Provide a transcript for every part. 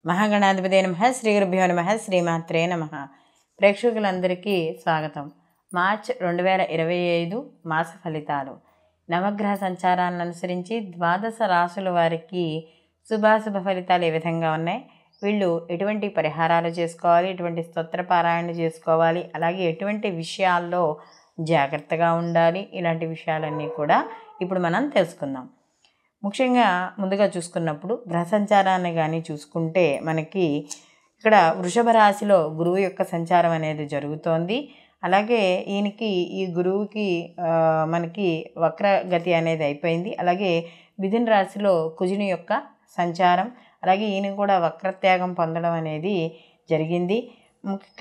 మహాగణాధిపతే నమః. శ్రీ గురుభ్యో నమః. శ్రీమాత్రే నమః. ప్రేక్షకులందరికీ స్వాగతం. మార్చ్ 2025 మాస ఫలితాలు. నవగ్రహ సంచారాలను అనుసరించి ద్వాదశ రాశుల వారికి శుభాశుభ ఫలితాలు ఏ విధంగా ఉన్నాయి, వీళ్ళు ఎటువంటి పరిహారాలు చేసుకోవాలి, ఎటువంటి స్తోత్ర పారాయణ చేసుకోవాలి, అలాగే ఎటువంటి విషయాల్లో జాగ్రత్తగా ఉండాలి, ఇలాంటి విషయాలన్నీ కూడా ఇప్పుడు మనం తెలుసుకుందాం. ముఖ్యంగా ముందుగా చూసుకున్నప్పుడు గ్రహ సంచారాన్ని కానీ చూసుకుంటే మనకి ఇక్కడ వృషభ రాశిలో గురువు యొక్క సంచారం అనేది జరుగుతోంది. అలాగే ఈ గురువుకి మనకి వక్రగతి అనేది అయిపోయింది. అలాగే మిథున రాశిలో కుజుని యొక్క సంచారం, అలాగే ఈయన కూడా వక్రత్యాగం పొందడం అనేది జరిగింది.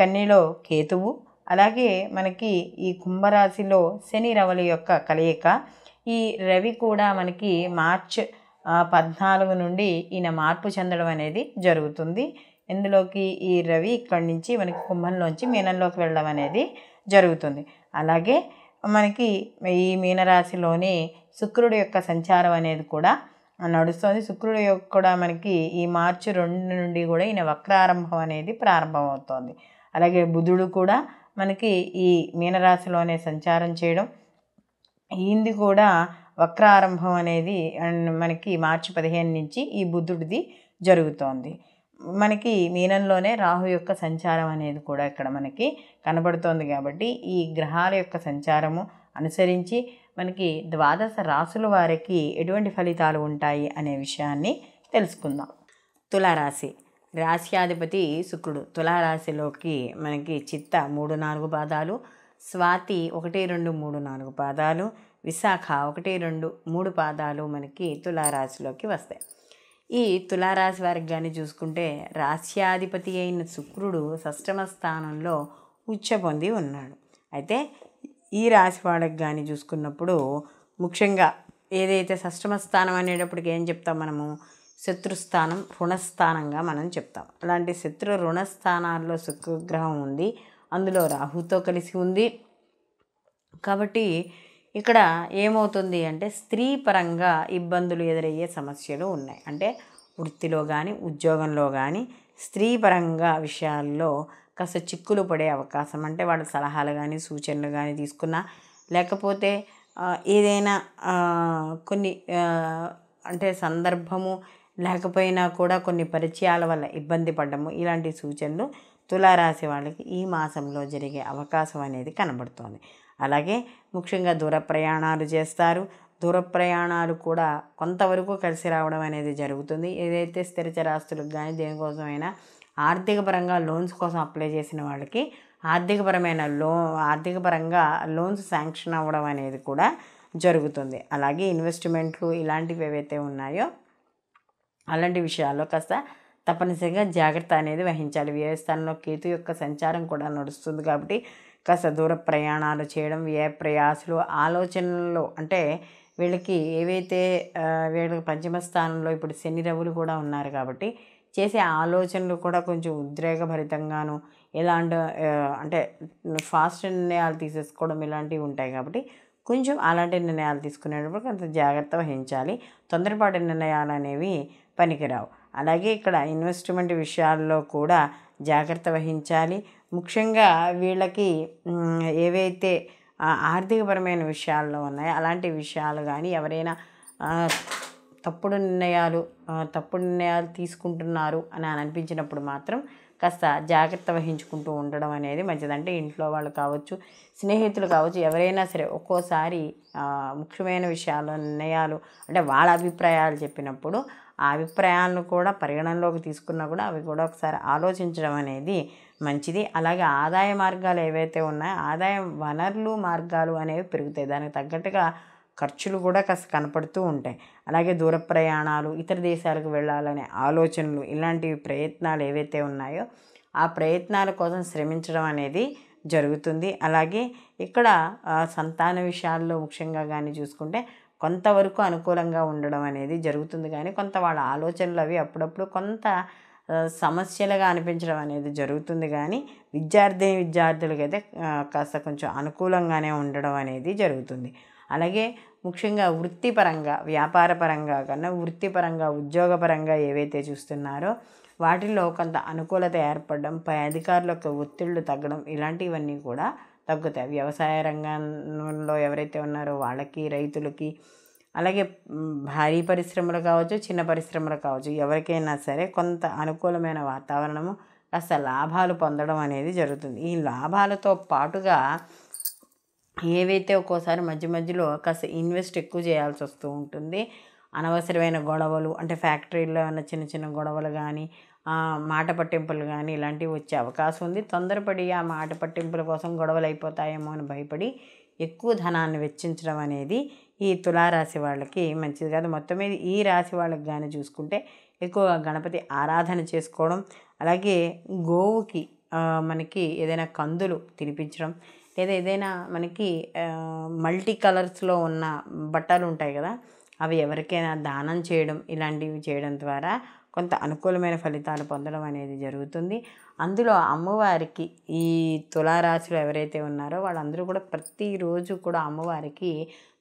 కన్యలో కేతువు, అలాగే మనకి ఈ కుంభరాశిలో శని రవుల యొక్క కలయిక. ఈ రవి కూడా మనకి మార్చ్ 14 నుండి ఈయన మార్పు చెందడం అనేది జరుగుతుంది. ఇందులోకి ఈ రవి ఇక్కడి నుంచి మనకి కుంభంలోంచి మీనంలోకి వెళ్ళడం అనేది జరుగుతుంది. అలాగే మనకి ఈ మీనరాశిలోని శుక్రుడి యొక్క సంచారం అనేది కూడా నడుస్తుంది. శుక్రుడి యొక్క కూడా మనకి ఈ మార్చి 2 నుండి కూడా ఈయన వక్రారంభం అనేది ప్రారంభమవుతోంది. అలాగే బుధుడు కూడా మనకి ఈ మీనరాశిలోనే సంచారం చేయడం, ఈయనది కూడా వక్రారంభం అనేది మనకి మార్చి 15 నుంచి ఈ బుధుడిది జరుగుతోంది. మనకి మీనంలోనే రాహు యొక్క సంచారం అనేది కూడా ఇక్కడ మనకి కనబడుతోంది. కాబట్టి ఈ గ్రహాల యొక్క సంచారము అనుసరించి మనకి ద్వాదశ రాశుల వారికి ఎటువంటి ఫలితాలు ఉంటాయి అనే విషయాన్ని తెలుసుకుందాం. తులారాశి రాశ్యాధిపతి శుక్రుడు. తులారాశిలోకి మనకి చిత్త 3-4 పాదాలు, స్వాతి 1-2-3-4 పాదాలు, విశాఖ 1-2-3 పాదాలు మనకి తులారాశిలోకి వస్తాయి. ఈ తులారాశి వారికి కానీ చూసుకుంటే రాశ్యాధిపతి అయిన శుక్రుడు షష్టమ స్థానంలో ఉచ్చ పొంది ఉన్నాడు. అయితే ఈ రాశి వాళ్ళకి కానీ చూసుకున్నప్పుడు ముఖ్యంగా ఏదైతే షష్టమ స్థానం అనేటప్పటికి ఏం చెప్తాం మనము, శత్రుస్థానం, రుణస్థానంగా మనం చెప్తాం. అలాంటి శత్రు రుణస్థానాల్లో శుక్రగ్రహం ఉంది, అందులో రాహుతో కలిసి ఉంది. కాబట్టి ఇక్కడ ఏమవుతుంది అంటే స్త్రీ పరంగా ఇబ్బందులు ఎదురయ్యే సమస్యలు ఉన్నాయి. అంటే వృత్తిలో కానీ ఉద్యోగంలో కానీ స్త్రీ పరంగా విషయాల్లో కాస్త చిక్కులు పడే అవకాశం, అంటే వాళ్ళ సలహాలు కానీ సూచనలు కానీ తీసుకున్నా, లేకపోతే ఏదైనా కొన్ని అంటే సందర్భము లేకపోయినా కూడా కొన్ని పరిచయాల వల్ల ఇబ్బంది పడ్డము, ఇలాంటి సూచనలు తులారాశి వాళ్ళకి ఈ మాసంలో జరిగే అవకాశం అనేది కనబడుతోంది. అలాగే ముఖ్యంగా దూర ప్రయాణాలు చేస్తారు. దూర ప్రయాణాలు కూడా కొంతవరకు కలిసి రావడం అనేది జరుగుతుంది. ఏదైతే స్థిరచరాస్తులకు కానీ దేనికోసమైనా ఆర్థిక పరంగా లోన్స్ కోసం అప్లై చేసిన వాళ్ళకి ఆర్థిక పరంగా లోన్స్ శాంక్షన్ అవ్వడం అనేది కూడా జరుగుతుంది. అలాగే ఇన్వెస్ట్మెంట్లు ఇలాంటివి ఏవైతే ఉన్నాయో అలాంటి విషయాల్లో కాస్త తప్పనిసరిగా జాగ్రత్త అనేది వహించాలి. వ్యయస్థానంలో కేతు యొక్క సంచారం కూడా నడుస్తుంది. కాబట్టి కాస్త దూర ప్రయాణాలు చేయడం, వ్యయ ప్రయాసాలు, ఆలోచనల్లో అంటే వీళ్ళకి ఏవైతే వీళ్ళకి పంచమ స్థానంలో ఇప్పుడు శని రవులు కూడా ఉన్నారు. కాబట్టి చేసే ఆలోచనలు కూడా కొంచెం ఉద్రేకభరితంగాను, ఎలాంటి అంటే ఫాస్ట్ నిర్ణయాలు తీసేసుకోవడం ఇలాంటివి ఉంటాయి. కాబట్టి కొంచెం అలాంటి నిర్ణయాలు తీసుకునేటప్పుడు కొంత జాగ్రత్త వహించాలి. తొందరపాటు నిర్ణయాలు అనేవి పనికిరావు. అలాగే ఇక్కడ ఇన్వెస్ట్మెంట్ విషయాల్లో కూడా జాగ్రత్త వహించాలి. ముఖ్యంగా వీళ్ళకి ఏవైతే ఆర్థికపరమైన విషయాల్లో ఉన్నాయో అలాంటి విషయాలు కానీ ఎవరైనా తప్పుడు నిర్ణయాలు తీసుకుంటున్నారు అని అనిపించినప్పుడు మాత్రం కాస్త జాగ్రత్త వహించుకుంటూ ఉండడం అనేది మంచిది. అంటే ఇంట్లో వాళ్ళు కావచ్చు, స్నేహితులు కావచ్చు, ఎవరైనా సరే ఒక్కోసారి ముఖ్యమైన విషయాల్లో నిర్ణయాలు అంటే వాళ్ళ అభిప్రాయాలు చెప్పినప్పుడు ఆ అభిప్రాయాలను కూడా పరిగణనలోకి తీసుకున్నా కూడా అవి కూడా ఒకసారి ఆలోచించడం అనేది మంచిది. అలాగే ఆదాయ మార్గాలు ఏవైతే ఉన్నాయో ఆదాయ వనరులు మార్గాలు అనేవి పెరుగుతాయి. దానికి తగ్గట్టుగా ఖర్చులు కూడా కాస్త కనపడుతూ ఉంటాయి. అలాగే దూర ప్రయాణాలు, ఇతర దేశాలకు వెళ్ళాలనే ఆలోచనలు, ఇలాంటి ప్రయత్నాలు ఏవైతే ఉన్నాయో ఆ ప్రయత్నాల కోసం శ్రమించడం అనేది జరుగుతుంది. అలాగే ఇక్కడ సంతాన విషయాల్లో ముఖ్యంగా కానీ చూసుకుంటే కొంతవరకు అనుకూలంగా ఉండడం అనేది జరుగుతుంది. కానీ కొంత వాళ్ళ ఆలోచనలు అవి అప్పుడప్పుడు కొంత సమస్యలుగా అనిపించడం అనేది జరుగుతుంది. కానీ విద్యార్థులకైతే కాస్త కొంచెం అనుకూలంగానే ఉండడం అనేది జరుగుతుంది. అలాగే ముఖ్యంగా వృత్తిపరంగా, వ్యాపారపరంగా కన్నా వృత్తిపరంగా, ఉద్యోగపరంగా ఏవైతే చూస్తున్నారో వాటిల్లో కొంత అనుకూలత ఏర్పడడం, పై అధికారుల యొక్క ఒత్తిళ్లు తగ్గడం ఇలాంటివన్నీ కూడా తగ్గుతాయి. వ్యవసాయ రంగంలో ఎవరైతే ఉన్నారో వాళ్ళకి, రైతులకి, అలాగే భారీ పరిశ్రమలు కావచ్చు, చిన్న పరిశ్రమలు కావచ్చు, ఎవరికైనా సరే కొంత అనుకూలమైన వాతావరణము, కాస్త లాభాలు పొందడం అనేది జరుగుతుంది. ఈ లాభాలతో పాటుగా ఏవైతే ఒక్కోసారి మధ్య మధ్యలో కాస్త ఇన్వెస్ట్ ఎక్కువ చేయాల్సి వస్తూ ఉంటుంది. అనవసరమైన గొడవలు అంటే ఫ్యాక్టరీలో ఉన్న చిన్న చిన్న గొడవలు కానీ, మాట పట్టింపులు కానీ ఇలాంటివి వచ్చే అవకాశం ఉంది. తొందరపడి ఆ మాట పట్టింపుల కోసం గొడవలు అయిపోతాయేమో అని భయపడి ఎక్కువ ధనాన్ని వెచ్చించడం అనేది ఈ తులారాశి వాళ్ళకి మంచిది కాదు. మొత్తం మీద ఈ రాశి వాళ్ళకి కానీ చూసుకుంటే ఎక్కువగా గణపతి ఆరాధన చేసుకోవడం, అలాగే గోవుకి మనకి ఏదైనా కందులు తినిపించడం, లేదా ఏదైనా మనకి మల్టీ కలర్స్లో ఉన్న బట్టలు ఉంటాయి కదా, అవి ఎవరికైనా దానం చేయడం, ఇలాంటివి చేయడం ద్వారా కొంత అనుకూలమైన ఫలితాలు పొందడం అనేది జరుగుతుంది. అందులో అమ్మవారికి ఈ తులారాశిలో ఎవరైతే ఉన్నారో వాళ్ళందరూ కూడా ప్రతిరోజు కూడా అమ్మవారికి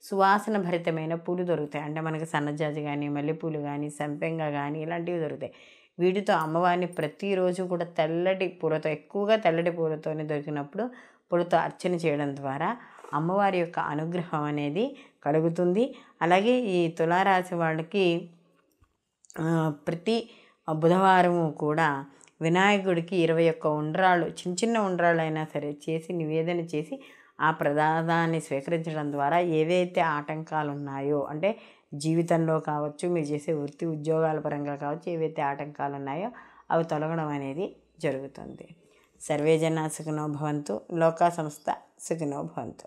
సువాసన భరితమైన పూలు దొరుకుతాయి. అంటే మనకి సన్నజాజి కానీ, మల్లెపూలు కానీ, సంపెంగ కానీ ఇలాంటివి దొరుకుతాయి. వీటితో అమ్మవారిని ప్రతిరోజు కూడా తెల్లటి పూలతో, ఎక్కువగా తెల్లటి పూలతోనే దొరికినప్పుడు పూలతో అర్చన చేయడం ద్వారా అమ్మవారి యొక్క అనుగ్రహం అనేది కలుగుతుంది. అలాగే ఈ తులారాశి వాళ్ళకి ప్రతి బుధవారము కూడా వినాయకుడికి 21 ఉండ్రాళ్ళు, చిన్న చిన్న ఉండ్రాళ్ళు అయినా సరే చేసి నివేదన చేసి ఆ ప్రసాదాన్ని స్వీకరించడం ద్వారా ఏవైతే ఆటంకాలు ఉన్నాయో, అంటే జీవితంలో కావచ్చు, మీరు చేసే వృత్తి ఉద్యోగాల పరంగా కావచ్చు, ఏవైతే ఆటంకాలు ఉన్నాయో అవి తొలగడం అనేది జరుగుతుంది. సర్వే జనా సుఖినో భవంతు, లోకా సంస్థ సుఖినో భవంతు.